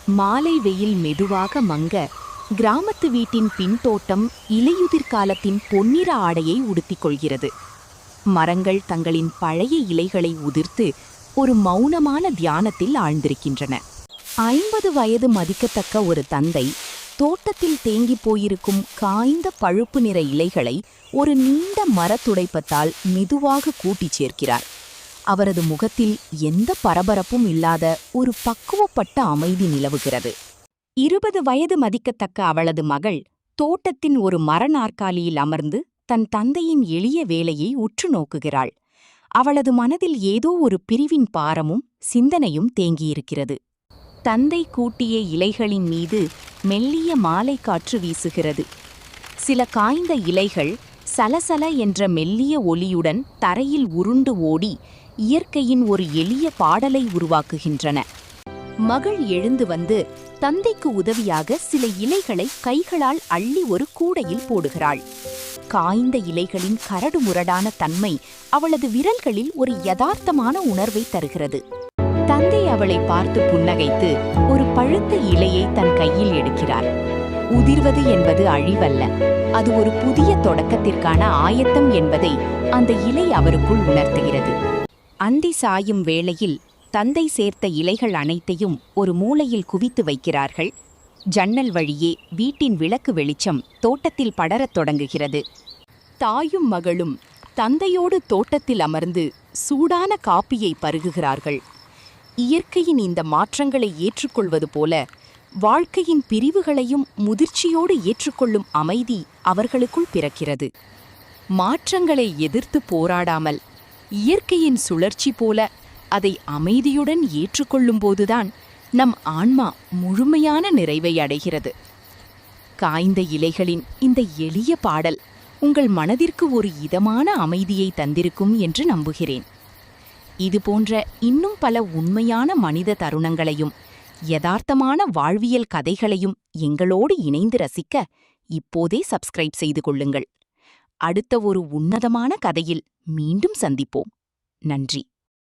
மாலை வெயில் மெதுவாக மங்க கிராமத்து வீட்டின் பின்தோட்டம் இலையுதிர் காலத்தின் பொன்னிற ஆடையை உடுத்திக் கொள்கிறது. மரங்கள் தங்களின் பழைய இலைகளை உதிர்த்து ஒரு மௌனமான தியானத்தில் ஆழ்ந்திருக்கின்றன. 50 வயது மதிக்கத்தக்க ஒரு தந்தை தோட்டத்தில் தேங்கிப் போயிருக்கும் காய்ந்த பழுப்பு நிற இலைகளை ஒரு நீண்ட மரத்துடைப்பத்தால் மெதுவாக கூட்டிச் சேர்க்கிறார். அவரது முகத்தில் எந்த பரபரப்பும் இல்லாத ஒரு பக்குவப்பட்ட அமைதி நிலவுகிறது. 20 வயது மதிக்கத்தக்க அவளது மகள் தோட்டத்தின் ஒரு மர நாற்காலியில் அமர்ந்து தன் தந்தையின் எளிய வேலையை உற்று நோக்குகிறாள். அவளது மனதில் ஏதோ ஒரு பிரிவின் பாரமும் சிந்தனையும் தேங்கியிருக்கிறது. தந்தை கூட்டிய இலைகளின் மீது மெல்லிய மாலை காற்று வீசுகிறது. சில காய்ந்த இலைகள் சலசல என்ற மெல்லிய ஒலியுடன் தரையில் உருண்டு ஓடி இயற்கையின் ஒரு எளிய பாடலை உருவாக்குகின்றன. மகள் எழுந்து வந்து தந்தைக்கு உதவியாக சில இலைகளை கைகளால் அள்ளி ஒரு கூடையில் போடுகிறாள். காய்ந்த இலைகளின் கரடுமுரடான தன்மை அவளது விரல்களில் ஒரு யதார்த்தமான உணர்வை தருகிறது. தந்தை அவளை பார்த்து புன்னகைத்து ஒரு பழுத்த இலையை தன் கையில் எடுக்கிறார். உதிர்வது என்பது அழிவல்ல, அது ஒரு புதிய தொடக்கத்திற்கான ஆயத்தம் என்பதை அந்த இலை அவருக்குள் உணர்த்துகிறது. அந்தி சாயும் வேளையில் தந்தை சேர்த்த இலைகள் அனைத்தையும் ஒரு மூலையில் குவித்து வைக்கிறார்கள். ஜன்னல் வழியே வீட்டின் விளக்கு வெளிச்சம் தோட்டத்தில் படரத் தொடங்குகிறது. தாயும் மகளும் தந்தையோடு தோட்டத்தில் அமர்ந்து சூடான காப்பியை பருகுகிறார்கள். இயற்கையின் இந்த மாற்றங்களை ஏற்றுக்கொள்வது போல வாழ்க்கையின் பிரிவுகளையும் முதிர்ச்சியோடு ஏற்றுக்கொள்ளும் அமைதி அவர்களுக்குள் பிறக்கிறது. மாற்றங்களை எதிர்த்து போராடாமல் இயற்கையின் சுழற்சி போல அதை அமைதியுடன் ஏற்றுக்கொள்ளும்போதுதான் நம் ஆன்மா முழுமையான நிறைவை அடைகிறது. காய்ந்த இலைகளின் இந்த எளிய பாடல் உங்கள் மனதிற்கு ஒரு இதமான அமைதியை தந்திருக்கும் என்று நம்புகிறேன். இதுபோன்ற இன்னும் பல உண்மையான மனித தருணங்களையும் யதார்த்தமான வாழ்வியல் கதைகளையும் எங்களோடு இணைந்து ரசிக்க இப்போதே சப்ஸ்கிரைப் செய்து கொள்ளுங்கள். அடுத்த ஒரு உன்னதமான கதையில் மீண்டும் சந்திப்போம். நன்றி.